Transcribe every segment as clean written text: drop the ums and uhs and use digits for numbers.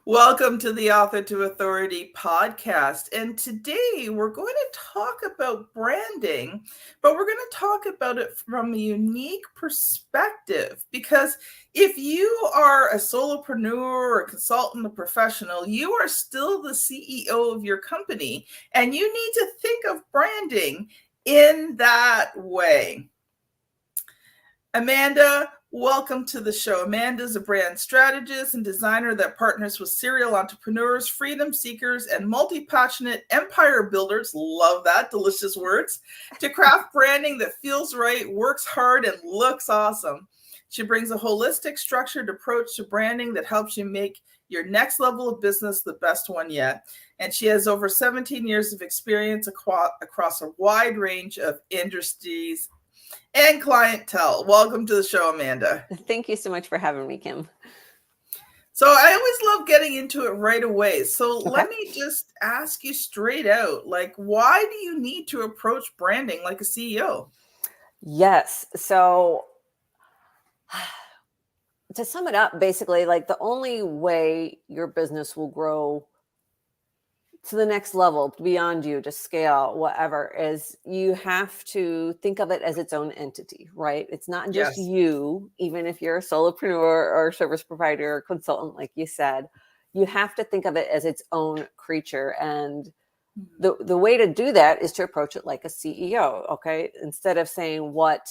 Welcome to the Author to Authority podcast. And today we're going to talk about branding, but we're going to talk about it from a unique perspective. Because if you are a solopreneur or a consultant, a professional, you are still the CEO of your company, and you need to think of branding in that way. Amanda, welcome to the show. Amanda is a brand strategist and designer that partners with serial entrepreneurs, freedom seekers, and multi-passionate empire builders, love that, delicious words, to craft branding that feels right, works hard, and looks awesome. She brings a holistic, structured approach to branding that helps you make your next level of business the best one yet. And she has over 17 years of experience across a wide range of industries and clientele. Welcome to the show, Amanda. Thank you so much for having me, Kim. So I always love getting into it right away. So Let me just ask you straight out, why do you need to approach branding like a CEO? Yes. So to sum it up, basically, the only way your business will grow to the next level, beyond you, to scale, whatever, is you have to think of it as its own entity, right? It's not just you, even if you're a solopreneur or service provider or consultant, like you said, you have to think of it as its own creature. And the way to do that is to approach it like a CEO, okay? Instead of saying, what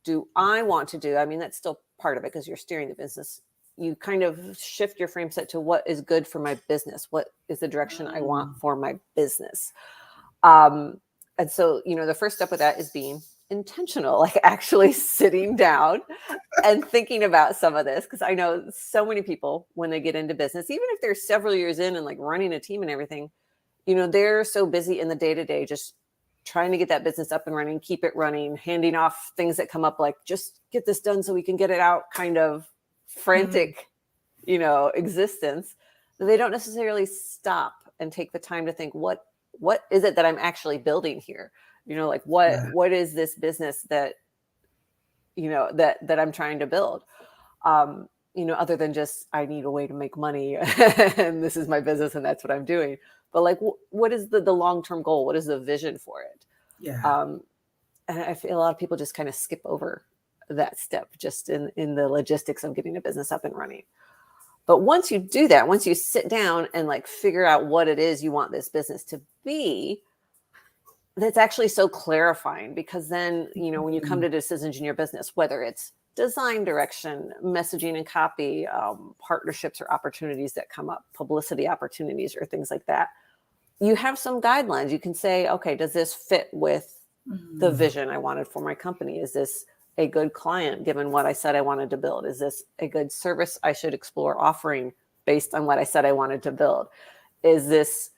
do I want to do? I mean, that's still part of it because you're steering the business. You kind of shift your frame set to what is good for my business. What is the direction I want for my business? And so, the first step with that is being intentional, like actually sitting down and thinking about some of this. Because I know so many people, when they get into business, even if they're several years in and running a team and everything, they're so busy in the day-to-day, just trying to get that business up and running, keep it running, handing off things that come up, like just get this done so we can get it out, kind of frantic, existence. They don't necessarily stop and take the time to think, what is it that I'm actually building here? What is this business that, that I'm trying to build? Other than just, I need a way to make money and this is my business and that's what I'm doing. But what is the long-term goal? What is the vision for it? Yeah. And I feel a lot of people just kind of skip over that step just in the logistics of getting a business up and running. But once you do that, once you sit down and figure out what it is you want this business to be, that's actually so clarifying, because then, when you come to decisions in your business, whether it's design direction, messaging and copy, partnerships or opportunities that come up, publicity opportunities or things like that, you have some guidelines. You can say, okay, does this fit with the vision I wanted for my company? Is this a good client given what I said I wanted to build? Is this a good service I should explore offering based on what I said I wanted to build? Is this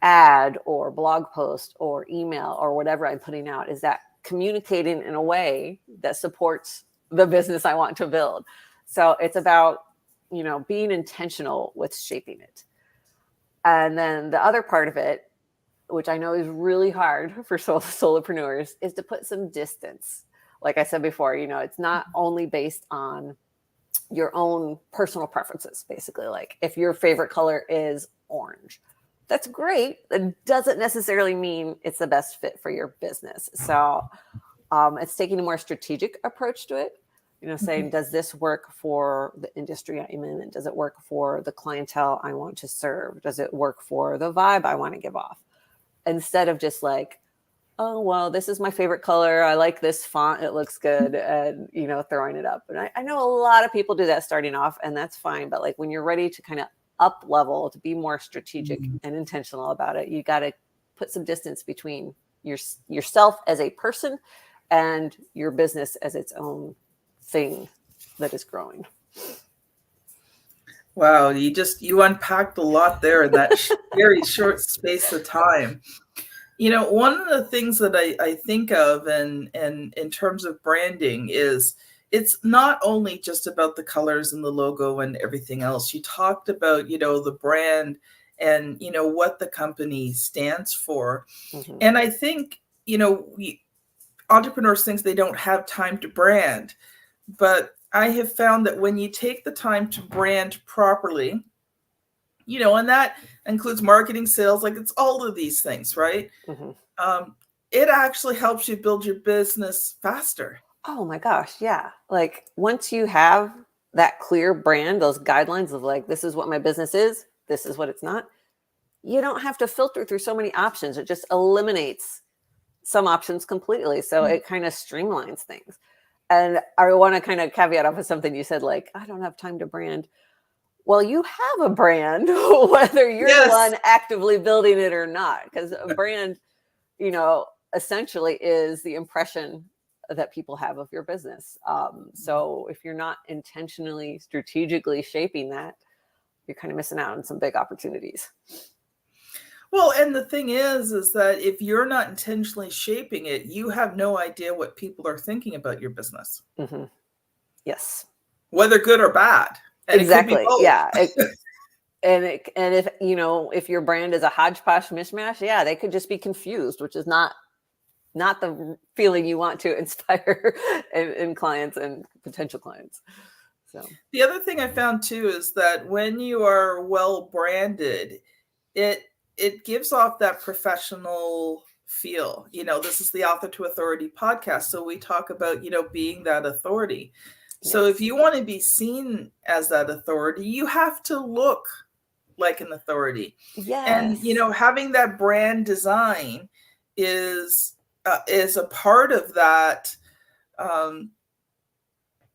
ad or blog post or email or whatever I'm putting out, is that communicating in a way that supports the business I want to build? So it's about, being intentional with shaping it. And then the other part of it, which I know is really hard for solopreneurs, is to put some distance. Like I said before, it's not only based on your own personal preferences, basically. Like if your favorite color is orange, that's great. That doesn't necessarily mean it's the best fit for your business. So it's taking a more strategic approach to it. Saying, does this work for the industry I'm in? And does it work for the clientele I want to serve? Does it work for the vibe I want to give off? Instead of just oh, well, this is my favorite color. I like this font. It looks good. And, throwing it up. And I know a lot of people do that starting off, and that's fine. But when you're ready to kind of up level, to be more strategic and intentional about it, you got to put some distance between yourself as a person and your business as its own thing that is growing. Wow, you unpacked a lot there in that very short space of time. One of the things that I think of and in terms of branding is it's not only just about the colors and the logo and everything else. You talked about, the brand and, what the company stands for. Mm-hmm. And I think, entrepreneurs think they don't have time to brand. But I have found that when you take the time to brand properly, And that includes marketing, sales, like it's all of these things, right? Mm-hmm. It actually helps you build your business faster. Oh my gosh, yeah. Like once you have that clear brand, those guidelines of like, this is what my business is, this is what it's not, you don't have to filter through so many options. It just eliminates some options completely. So it kind of streamlines things. And I want to kind of caveat off of something you said, like, I don't have time to brand. Well, you have a brand, whether you're the one actively building it or not, because a brand, essentially is the impression that people have of your business. So if you're not intentionally, strategically shaping that, you're kind of missing out on some big opportunities. Well, and the thing is that if you're not intentionally shaping it, you have no idea what people are thinking about your business. Mm-hmm. Yes. Whether good or bad. And exactly. It could be both. Yeah. And if your brand is a hodgepodge mishmash, yeah, they could just be confused, which is not the feeling you want to inspire in clients and potential clients. So the other thing I found too is that when you are well branded, it gives off that professional feel. This is the Author to Authority podcast, so we talk about being that authority. So if you want to be seen as that authority, you have to look like an authority. Yes. And having that brand design is a part of that.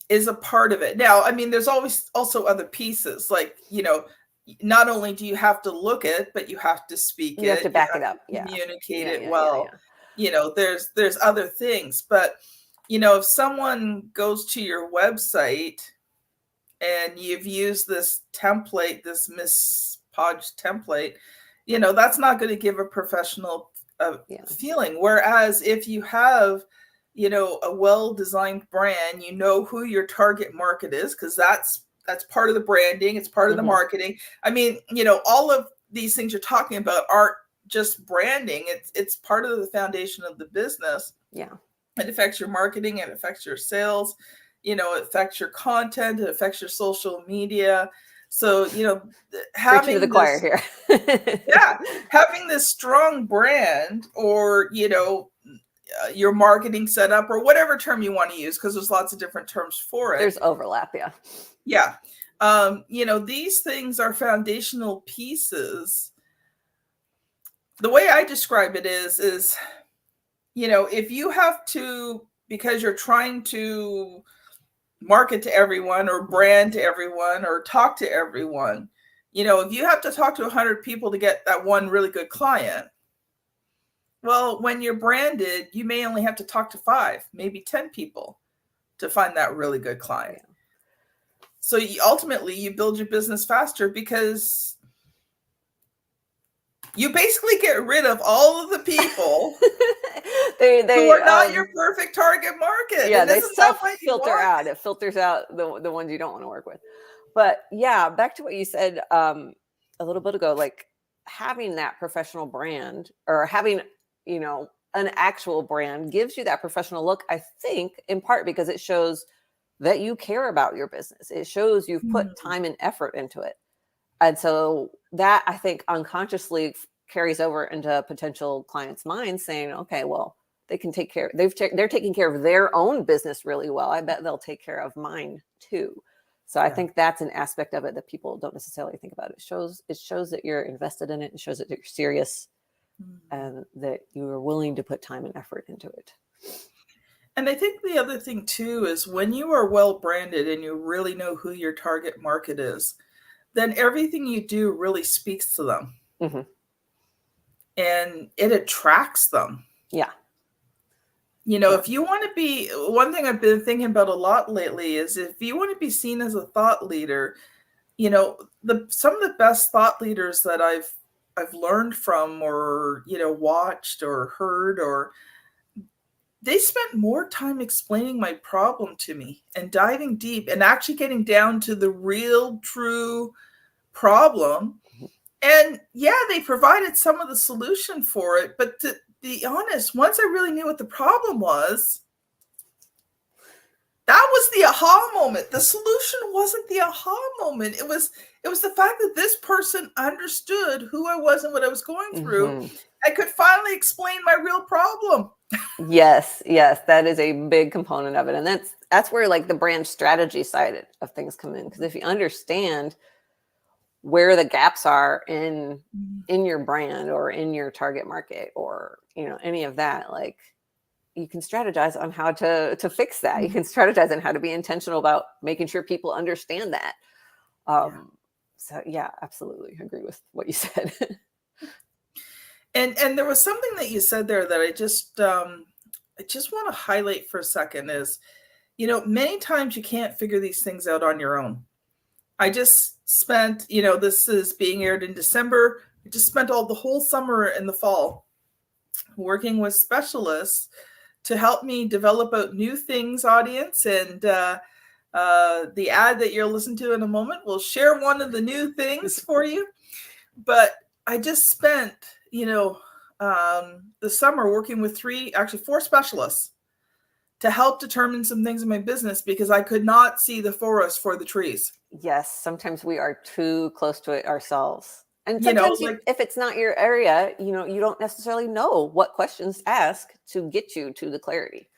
Is a part of it. Now, I mean, there's always also other pieces, like not only do you have to look it, but you have to speak it. You have to back it up. Communicate it well. There's other things, but if someone goes to your website and you've used this template, this Miss Podge template, that's not going to give a professional feeling. Whereas if you have a well-designed brand, who your target market is, because that's part of the branding. It's part of the marketing. I mean, all of these things you're talking about aren't just branding. It's part of the foundation of the business. Yeah. It affects your marketing. It affects your sales. It affects your content. It affects your social media. So, having to the choir here. Having this strong brand, or, your marketing setup, or whatever term you want to use, because there's lots of different terms for it. There's overlap. Yeah. Yeah. These things are foundational pieces. The way I describe it is, if you have to, because you're trying to market to everyone or brand to everyone or talk to everyone, if you have to talk to 100 people to get that one really good client, well, when you're branded, you may only have to talk to 5, maybe 10 people to find that really good client. Yeah. So ultimately, you build your business faster because you basically get rid of all of the people who are not your perfect target market. Yeah, they self-filter out. It filters out the ones you don't want to work with. But yeah, back to what you said a little bit ago, like having that professional brand, or having an actual brand, gives you that professional look, I think, in part because it shows that you care about your business. It shows you've put time and effort into it. And so that, I think, unconsciously carries over into potential clients' minds, saying, okay, well, they can take care. They're taking care of their own business really well. I bet they'll take care of mine too. So I think that's an aspect of it that people don't necessarily think about. It shows that you're invested in it. It shows that you're serious and that you are willing to put time and effort into it. And I think the other thing too is when you are well branded and you really know who your target market is, then everything you do really speaks to them. Mm-hmm. And it attracts them. Yeah. If you want to be, one thing I've been thinking about a lot lately is if you want to be seen as a thought leader, some of the best thought leaders that I've learned from, or, watched or heard, or they spent more time explaining my problem to me and diving deep and actually getting down to the real, true problem. And yeah, they provided some of the solution for it. But to be honest, once I really knew what the problem was, That was the aha moment. The solution wasn't the aha moment. It was the fact that this person understood who I was and what I was going through. I could finally explain my real problem. Yes, that is a big component of it. And that's where like the brand strategy side of things come in. Because if you understand where the gaps are in your brand or in your target market or, any of that, like you can strategize on how to fix that. You can strategize on how to be intentional about making sure people understand that. So yeah, absolutely agree with what you said. And there was something that you said there that I just want to highlight for a second is, many times you can't figure these things out on your own. I just spent, this is being aired in December. I just spent the whole summer and the fall working with specialists to help me develop out new things, audience. And the ad that you'll listen to in a moment will share one of the new things for you. But I just spent, the summer working with 4 specialists to help determine some things in my business because I could not see the forest for the trees. Yes, sometimes we are too close to it ourselves. And sometimes if it's not your area, you don't necessarily know what questions to ask to get you to the clarity.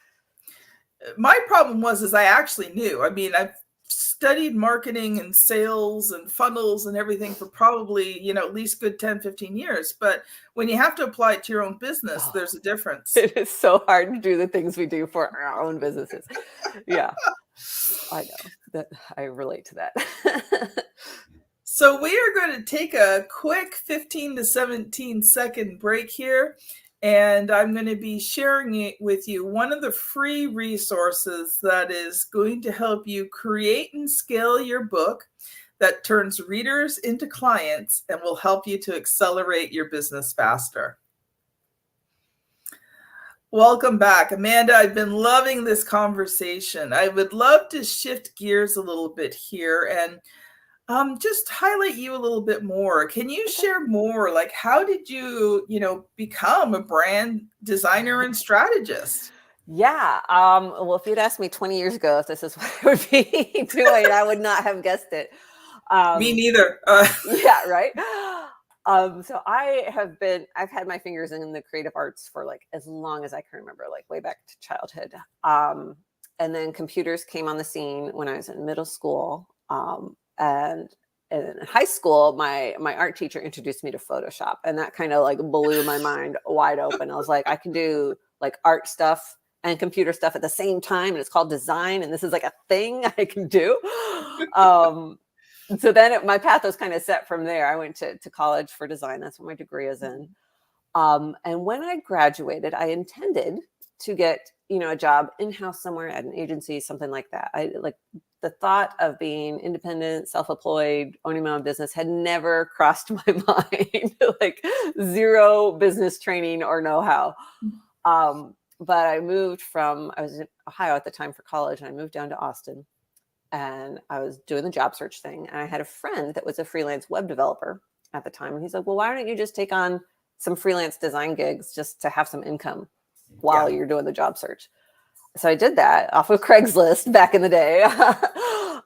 My problem is I actually knew. I mean, I've studied marketing and sales and funnels and everything for probably, at least good 10, 15 years. But when you have to apply it to your own business, there's a difference. It is so hard to do the things we do for our own businesses. Yeah, I know that I relate to that. So we are going to take a quick 15 to 17 second break here. And I'm going to be sharing it with you one of the free resources that is going to help you create and scale your book that turns readers into clients and will help you to accelerate your business faster. Welcome back. Amanda, I've been loving this conversation. I would love to shift gears a little bit here and just highlight you a little bit more. Can you share more? Like, how did you, become a brand designer and strategist? Yeah. Well, if you'd asked me 20 years ago if this is what I would be doing, I would not have guessed it. Me neither. Yeah, right. So I've had my fingers in the creative arts for like as long as I can remember, like way back to childhood. And then computers came on the scene when I was in middle school. And in high school, my art teacher introduced me to Photoshop, and that kind of like blew my mind wide open. I was like, I can do like art stuff and computer stuff at the same time, and it's called design, and this is like a thing I can do. So then my path was kind of set from there. I went to college for design. That's what my degree is in. And when I graduated, I intended to get, a job in-house somewhere at an agency, something like that. I like the thought of being independent, self-employed, owning my own business had never crossed my mind, like zero business training or know-how. But I was in Ohio at the time for college, and I moved down to Austin, and I was doing the job search thing. And I had a friend that was a freelance web developer at the time. And he's like, well, why don't you just take on some freelance design gigs just to have some income while you're doing the job search? So I did that off of Craigslist back in the day.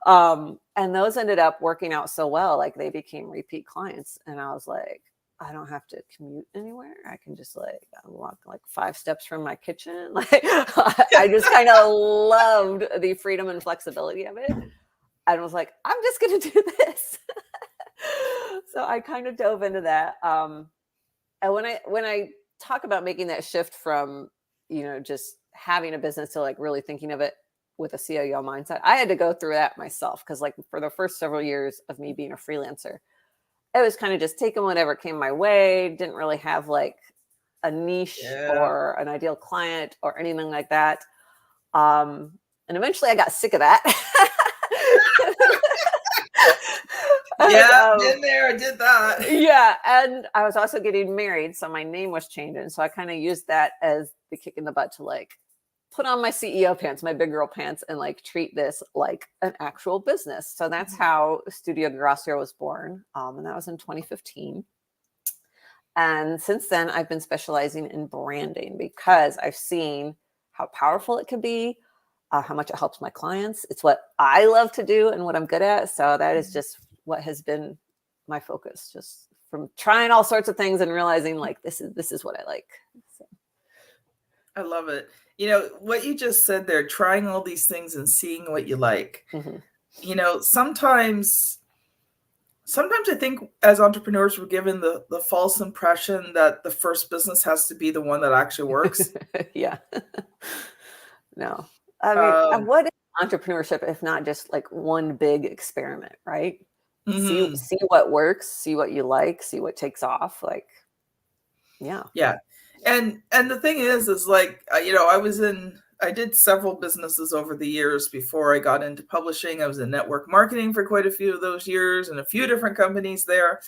And those ended up working out so well, like they became repeat clients. And I was like, I don't have to commute anywhere. I can just like walk like 5 steps from my kitchen. Like I just kind of loved the freedom and flexibility of it. And was like, I'm just going to do this. So I kind of dove into that. And when I talk about making that shift from, just having a business to like really thinking of it with a CIO mindset, I had to go through that myself. Cause like for the first several years of me being a freelancer, it was kind of just taking whatever came my way. Didn't really have like a niche or an ideal client or anything like that. And eventually I got sick of that. Yeah, been there, I did that. Yeah. And I was also getting married, so my name was changing. So I kind of used that as the kick in the butt to like put on my CEO pants, my big girl pants, and like treat this like an actual business. So that's how Studio Guerassio was born. And that was in 2015. And since then, I've been specializing in branding because I've seen how powerful it can be. how much it helps my clients. It's what I love to do and what I'm good at. So that is just what has been my focus, just from trying all sorts of things and realizing like, this is what I like. So. I love it. You know, what you just said there, trying all these things and seeing what you like. Mm-hmm. You know, sometimes I think as entrepreneurs, we're given the false impression that the first business has to be the one that actually works. Yeah. No. I mean, what is entrepreneurship if not just like one big experiment, right? Mm-hmm. See what works, see what you like, see what takes off. Like, yeah. Yeah. And the thing is like, you know, I did several businesses over the years before I got into publishing. I was in network marketing for quite a few of those years and a few different companies there.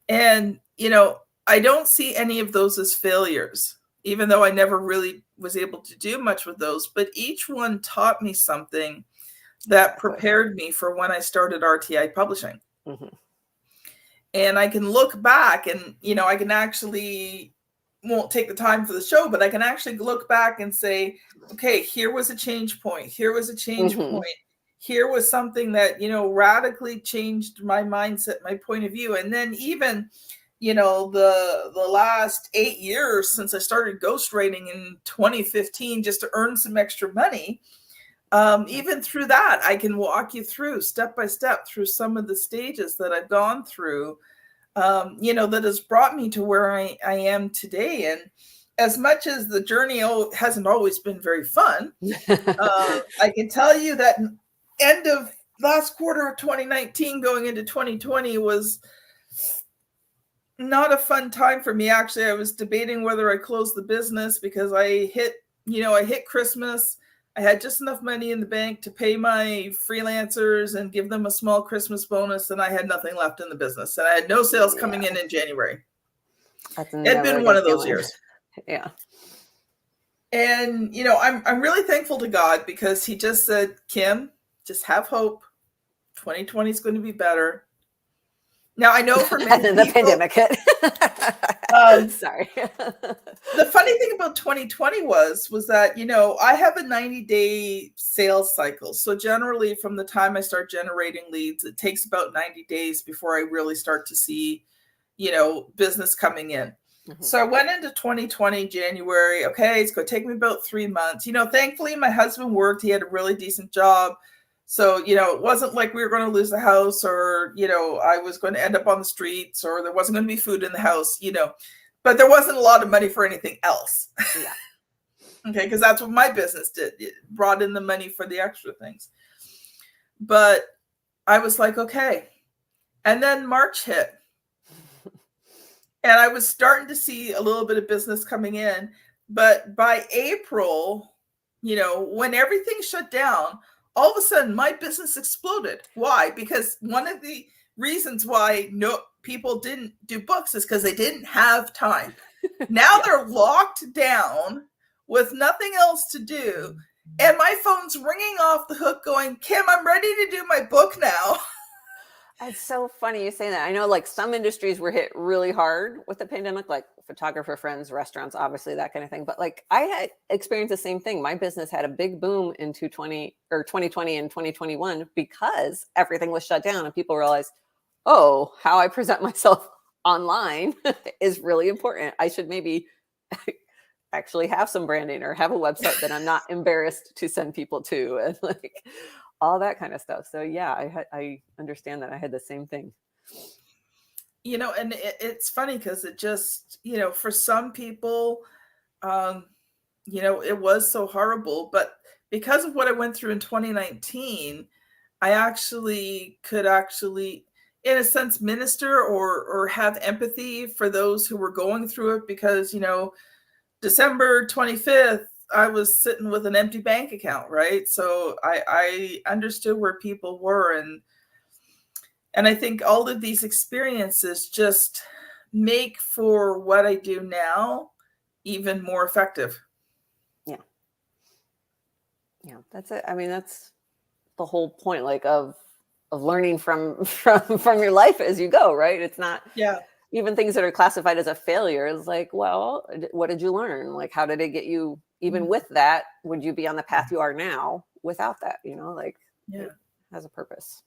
And, you know, I don't see any of those as failures, even though I never really was able to do much with those. But each one taught me something that prepared me for when I started RTI Publishing. Mm-hmm. And I can look back and, you know, I can actually, won't take the time for the show, but I can actually look back and say, okay, here was a change point. Here was a change Mm-hmm. point. Here was something that, you know, radically changed my mindset, my point of view. And then even, you know, the last 8 years since I started ghostwriting in 2015, just to earn some extra money, even through that, I can walk you through step by step through some of the stages that I've gone through, you know, that has brought me to where I am today. And as much as the journey hasn't always been very fun, I can tell you that end of last quarter of 2019 going into 2020 was not a fun time for me. Actually, I was debating whether I closed the business because I hit Christmas. I had just enough money in the bank to pay my freelancers and give them a small Christmas bonus, and I had nothing left in the business. And I had no sales coming in January. It had been one of those years. Yeah. And, you know, I'm really thankful to God because he just said, Kim, just have hope. 2020 is going to be better. Now, I know for many people, the pandemic hit. Sorry. The funny thing about 2020 was that, you know, I have a 90-day sales cycle. So generally from the time I start generating leads, it takes about 90 days before I really start to see, you know, business coming in. Mm-hmm. So I went into 2020 January. Okay, it's going to take me about 3 months. You know, thankfully my husband worked. He had a really decent job. So, you know, it wasn't like we were going to lose the house or, you know, I was going to end up on the streets or there wasn't going to be food in the house, you know, but there wasn't a lot of money for anything else. Yeah. Okay, because that's what my business did. It brought in the money for the extra things. But I was like, okay. And then March hit. And I was starting to see a little bit of business coming in. But by April, you know, when everything shut down, all of a sudden my business exploded. Why? Because one of the reasons why people didn't do books is because they didn't have time. Now they're locked down with nothing else to do. And my phone's ringing off the hook going, Kim, I'm ready to do my book now. It's so funny you say that. I know like some industries were hit really hard with the pandemic, like photographer friends, restaurants, obviously that kind of thing. But like I had experienced the same thing. My business had a big boom in 2020 and 2021 because everything was shut down and people realized, oh, how I present myself online is really important. I should maybe actually have some branding or have a website that I'm not embarrassed to send people to, and like all that kind of stuff. So yeah, I understand that. I had the same thing. You know, and it's funny because it just, you know, for some people, you know, it was so horrible, but because of what I went through in 2019, I actually could in a sense minister or have empathy for those who were going through it because, you know, December 25th, I was sitting with an empty bank account, right? So I understood where people were. And I think all of these experiences just make for what I do now even more effective. Yeah. Yeah, that's it. I mean, that's the whole point, like of learning from your life as you go, right? It's not even things that are classified as a failure. It's like, well, what did you learn? Like, how did it get you even with that, would you be on the path you are now without that? Like it has a purpose.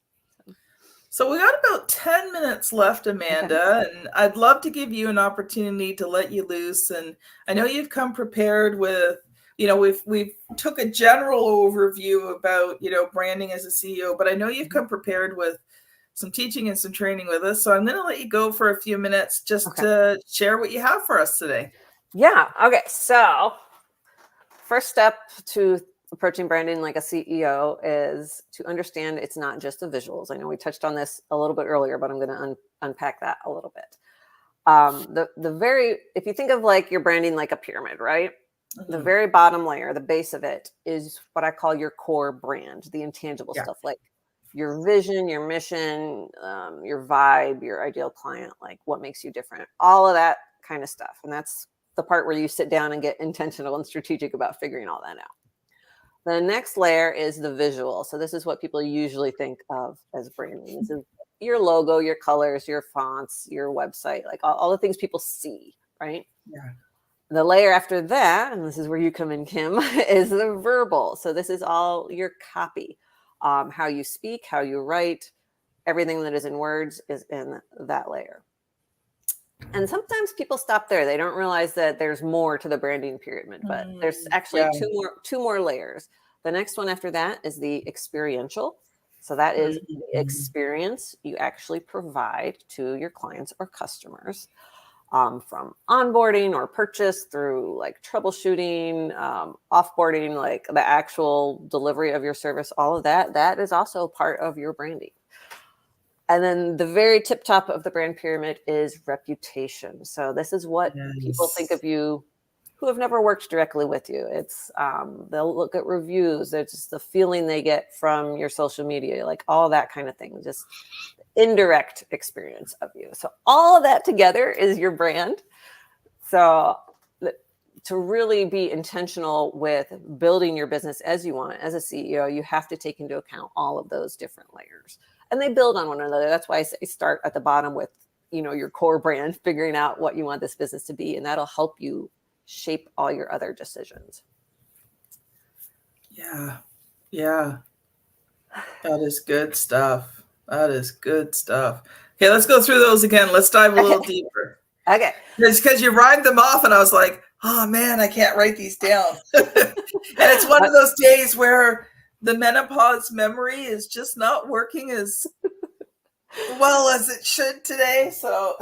So we got about 10 minutes left, Amanda, and I'd love to give you an opportunity to let you loose. And I know you've come prepared with, we've took a general overview about, branding as a CEO, but I know you've come prepared with some teaching and some training with us. So I'm going to let you go for a few minutes just to share what you have for us today. Yeah. Okay. So first step to approaching branding like a CEO is to understand it's not just the visuals. I know we touched on this a little bit earlier, but I'm going to unpack that a little bit. If you think of like your branding like a pyramid, right? The very bottom layer, the base of it, is what I call your core brand, the intangible stuff, like your vision, your mission, your vibe, your ideal client, like what makes you different, all of that kind of stuff. And that's the part where you sit down and get intentional and strategic about figuring all that out. The next layer is the visual. So this is what people usually think of as branding. This is your logo, your colors, your fonts, your website, like all the things people see, right? Yeah. The layer after that, and this is where you come in, Kim, is the verbal. So this is all your copy, how you speak, how you write, everything that is in words is in that layer. And sometimes people stop there. They don't realize that there's more to the branding pyramid, but there's actually two more layers. The next one after that is the experiential. So that is the experience you actually provide to your clients or customers, from onboarding or purchase through like troubleshooting, offboarding, like the actual delivery of your service, all of that is also part of your branding. And then the very tip top of the brand pyramid is reputation. So this is what people think of you who have never worked directly with you. It's they'll look at reviews. It's just the feeling they get from your social media, like all that kind of thing, just indirect experience of you. So all of that together is your brand. So to really be intentional with building your business as you want as a CEO, you have to take into account all of those different layers. And they build on one another. That's why I say start at the bottom with, your core brand, figuring out what you want this business to be, and that'll help you shape all your other decisions. Yeah. That is good stuff. Okay, let's go through those again. Let's dive a little deeper. Okay. Because you rhymed them off, and I was like, oh man, I can't write these down. And it's one of those days where the menopause memory is just not working as well as it should today. So,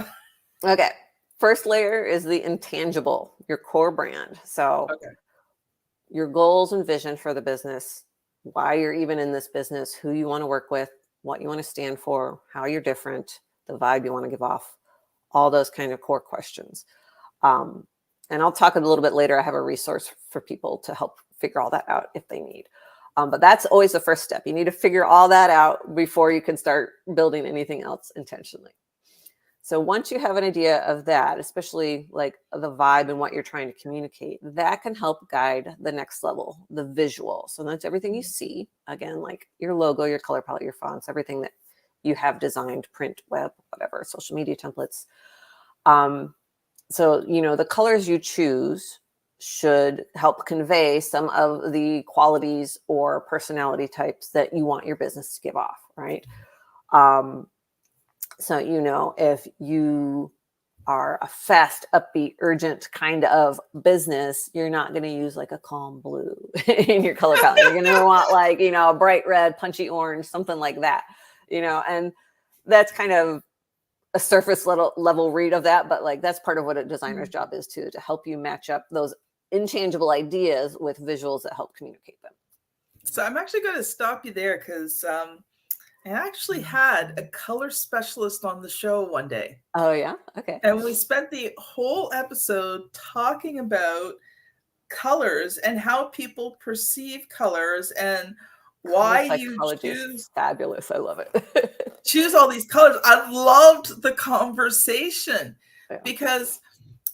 okay. First layer is the intangible, your core brand. So your goals and vision for the business, why you're even in this business, who you want to work with, what you want to stand for, how you're different, the vibe you want to give off, all those kind of core questions. And I'll talk a little bit later. I have a resource for people to help figure all that out if they need. But that's always the first step. You need to figure all that out before you can start building anything else intentionally. So once you have an idea of that, especially like the vibe and what you're trying to communicate, that can help guide the next level, the visual. So that's everything you see, again, like your logo, your color palette, your fonts, everything that you have designed, print, web, whatever, social media templates. So, the colors you choose should help convey some of the qualities or personality types that you want your business to give off, right? So, if you are a fast, upbeat, urgent kind of business, you're not going to use like a calm blue in your color palette. You're going to want like, a bright red, punchy orange, something like that, and that's kind of a surface level read of that. But like, that's part of what a designer's job is too, to help you match up those intangible ideas with visuals that help communicate them. So I'm actually going to stop you there because I actually had a color specialist on the show one day. Oh, yeah? Okay. And we spent the whole episode talking about colors and how people perceive colors and why you choose. Fabulous. I love it. Choose all these colors. I loved the conversation because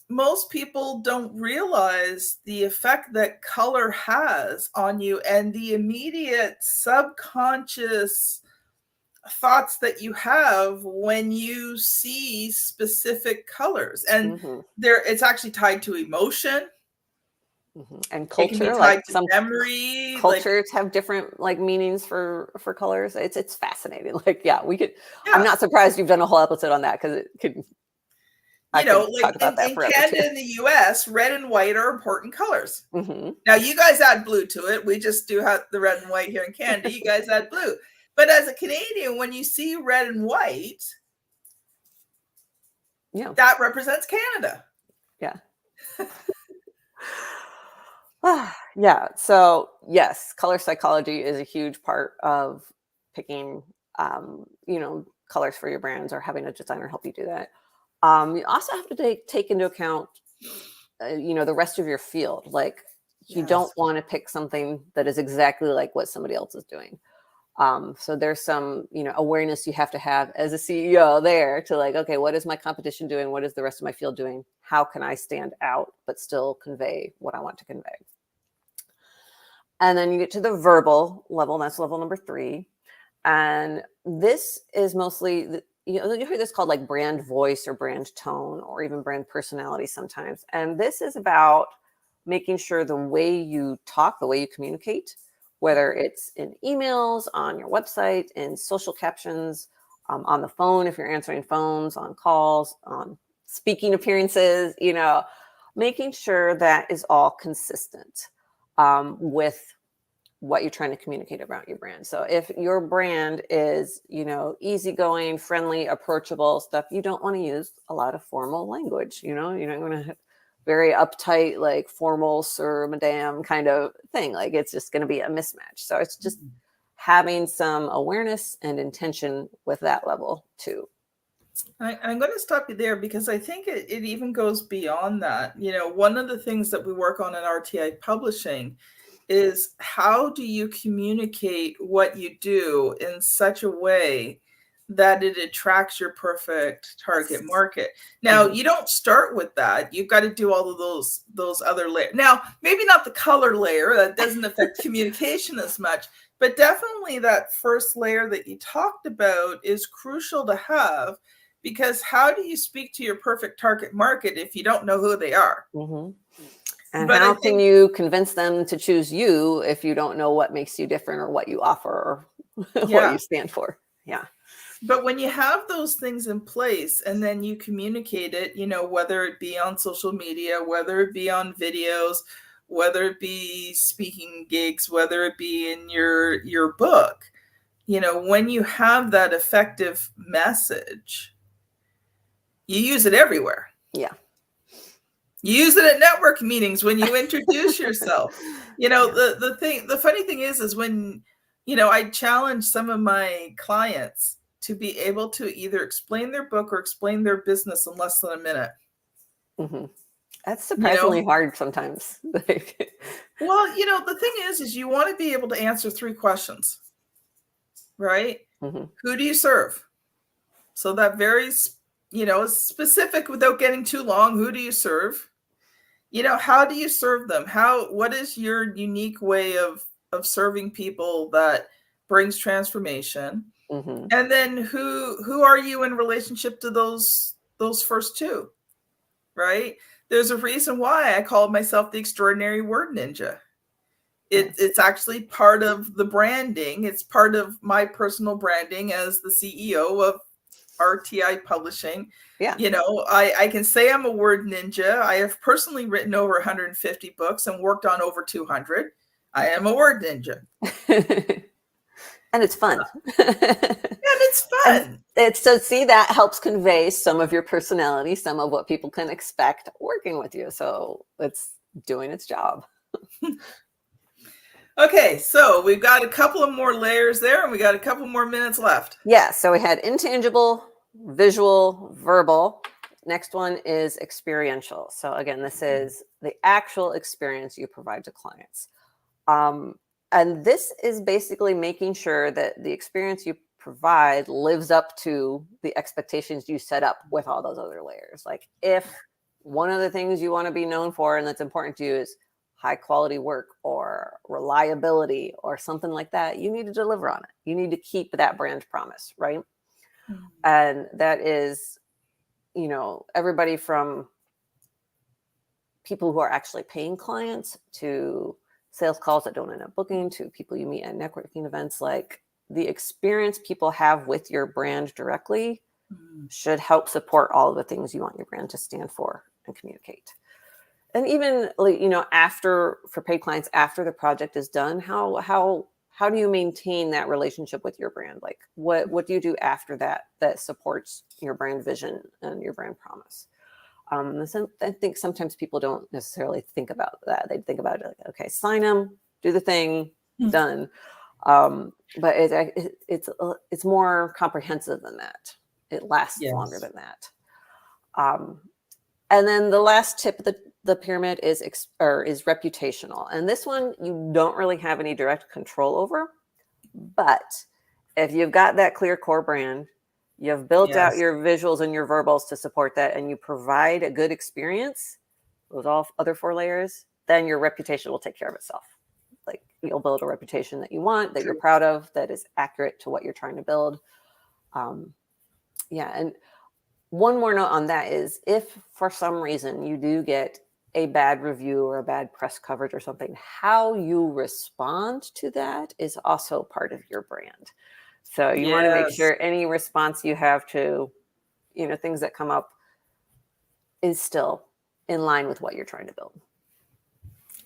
most people don't realize the effect that color has on you and the immediate subconscious thoughts that you have when you see specific colors. And it's actually tied to emotion. And It can be culture, like tied to some memory, like cultures have different like meanings for colors. It's fascinating. Like, yeah, we could. I'm yeah. not surprised you've done a whole episode on that because it could. I You know, could like talk about that in forever too. Canada and the US, red and white are important colors. Hmm. Now, you guys add blue to it. We just do have the red and white here in Canada. You guys add blue. But as a Canadian, when you see red and white, Yeah, that represents Canada. yeah. Yeah. So yes, color psychology is a huge part of picking, colors for your brands or having a designer help you do that. You also have to take into account, the rest of your field. Like, you don't Yes. want to pick something that is exactly like what somebody else is doing. So there's some, awareness you have to have as a CEO there to like, okay, what is my competition doing? What is the rest of my field doing? How can I stand out, but still convey what I want to convey? And then you get to the verbal level. That's level number 3. And this is mostly, you hear this called like brand voice or brand tone or even brand personality sometimes. And this is about making sure the way you talk, the way you communicate, whether it's in emails, on your website, in social captions, on the phone, if you're answering phones, on calls, on speaking appearances, making sure that is all consistent with what you're trying to communicate about your brand. So if your brand is, easygoing, friendly, approachable stuff, you don't want to use a lot of formal language. You're not going to have very uptight, like formal sir, madame kind of thing. Like, it's just going to be a mismatch. So it's just having some awareness and intention with that level too. I'm going to stop you there because I think it even goes beyond that. One of the things that we work on in RTI Publishing is how do you communicate what you do in such a way that it attracts your perfect target market. Now, you don't start with that. You've got to do all of those other layers. Now, maybe not the color layer, that doesn't affect communication as much, but definitely that first layer that you talked about is crucial to have, because how do you speak to your perfect target market if you don't know who they are? Mm-hmm. And But how can you convince them to choose you if you don't know what makes you different or what you offer or what you stand for? Yeah. But when you have those things in place and then you communicate it, whether it be on social media, whether it be on videos, whether it be speaking gigs, whether it be in your book, when you have that effective message, you use it everywhere. Yeah. You use it at network meetings when you introduce yourself. The funny thing is when, I challenge some of my clients to be able to either explain their book or explain their business in less than a minute. Mm-hmm. That's surprisingly hard sometimes. Well, the thing is you want to be able to answer 3 questions, right? Mm-hmm. Who do you serve? So that varies, specific without getting too long. Who do you serve? How do you serve them? What is your unique way of serving people that brings transformation? Mm-hmm. And then who are you in relationship to those first 2, right? There's a reason why I called myself the extraordinary word ninja. It's actually part of the branding. It's part of my personal branding as the CEO of RTI Publishing. Yeah. I can say I'm a word ninja. I have personally written over 150 books and worked on over 200. I am a word ninja. And it's fun. And it's fun. So see, that helps convey some of your personality, some of what people can expect working with you. So it's doing its job. Okay, so we've got a couple of more layers there and we got a couple more minutes left. Yeah, so we had intangible, visual, verbal. Next one is experiential. So again, this is the actual experience you provide to clients. And this is basically making sure that the experience you provide lives up to the expectations you set up with all those other layers. Like, if one of the things you want to be known for and that's important to you is high quality work or reliability or something like that, you need to deliver on it. You need to keep that brand promise, right? Mm-hmm. And that is, everybody from people who are actually paying clients, to sales calls that don't end up booking, to people you meet at networking events. Like, the experience people have with your brand directly should help support all of the things you want your brand to stand for and communicate. And even, you know, after, for paid clients, after the project is done, how do you maintain that relationship with your brand? Like, what do you do after that supports your brand vision and your brand promise? I think sometimes people don't necessarily think about that. They think about it like, okay, sign them, do the thing, done. But it's more comprehensive than that. It lasts longer than that. And then the last tip of the pyramid is reputational. And this one you don't really have any direct control over. But if you've got that clear core brand, you've built out your visuals and your verbals to support that, and you provide a good experience, those all other 4 layers, then your reputation will take care of itself. Like, you'll build a reputation that you want, that you're proud of, that is accurate to what you're trying to build. And one more note on that is, if for some reason you do get a bad review or a bad press coverage or something, how you respond to that is also part of your brand. So you want to make sure any response you have to, you know, things that come up is still in line with what you're trying to build.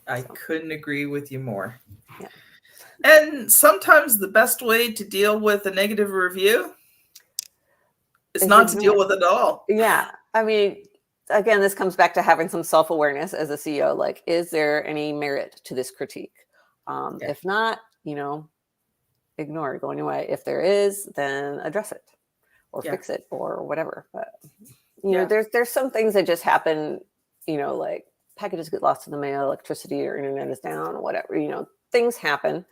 I couldn't agree with you more. Yeah. And sometimes the best way to deal with a negative review is not to deal with it at all. Yeah. I mean, again, this comes back to having some self-awareness as a CEO. Like, is there any merit to this critique? If not, you know, ignore it, go anyway. If there is, then address it or fix it or whatever. But, you know, there's some things that just happen, you know, like packages get lost in the mail, electricity or internet is down, whatever, you know, things happen.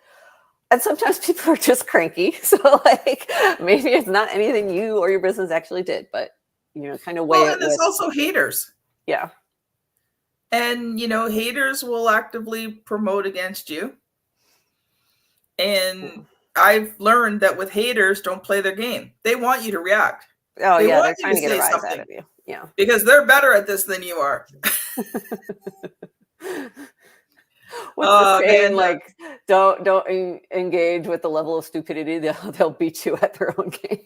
And sometimes people are just cranky. So, like, maybe it's not anything you or your business actually did, but, you know, kind of weigh it. And there's also haters. Yeah. And, you know, haters will actively promote against you. And I've learned that with haters, don't play their game. They want you to react. Oh, yeah, they're trying to get a rise out of you. Yeah. Because they're better at this than you are. What's the saying? Like, don't engage with the level of stupidity. They'll beat you at their own game.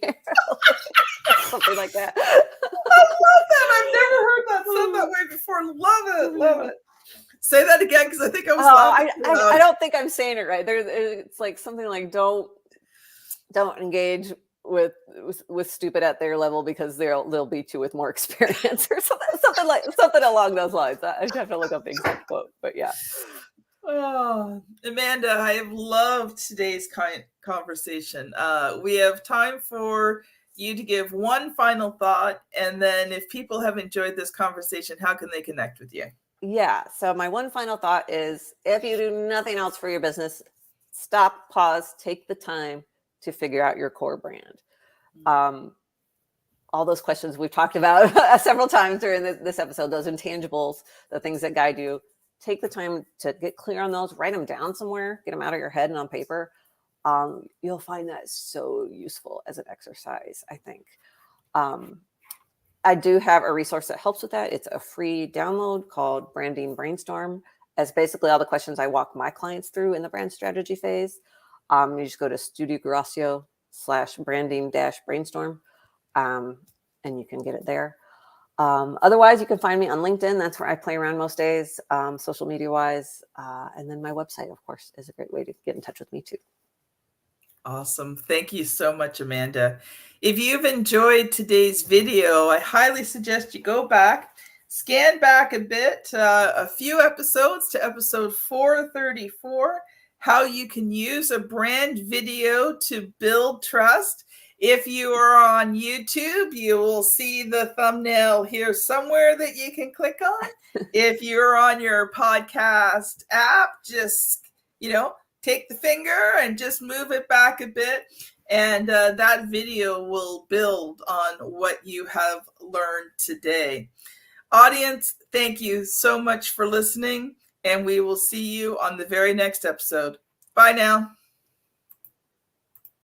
Something like that. I love that. I've never heard that said that way before. Love it. Love it. Say that again, because I think I was laughing. I don't think I'm saying it right. It's like something like don't engage with stupid at their level, because they'll beat you with more experience, or something along those lines. I'd have to look up the exact quote, but yeah. Oh, Amanda, I have loved today's conversation. We have time for you to give one final thought, and then if people have enjoyed this conversation, how can they connect with you? Yeah. So my one final thought is, if you do nothing else for your business, stop, pause, take the time to figure out your core brand. All those questions we've talked about several times during this episode, those intangibles, the things that guide you, take the time to get clear on those, write them down somewhere, get them out of your head and on paper. You'll find that so useful as an exercise, I think. I do have a resource that helps with that. It's a free download called Branding Brainstorm. As basically all the questions I walk my clients through in the brand strategy phase. You just go to Guerassio/branding-brainstorm, and you can get it there. Otherwise, you can find me on LinkedIn. That's where I play around most days, social media wise. And then my website, of course, is a great way to get in touch with me too. Awesome. Thank you so much, Amanda. If you've enjoyed today's video, I highly suggest you go back, scan back a bit, a few episodes to episode 434, how you can use a brand video to build trust. If you are on YouTube, you will see the thumbnail here somewhere that you can click on. If you're on your podcast app, just, take the finger and just move it back a bit. And that video will build on what you have learned today. Audience, thank you so much for listening, and we will see you on the very next episode. Bye now.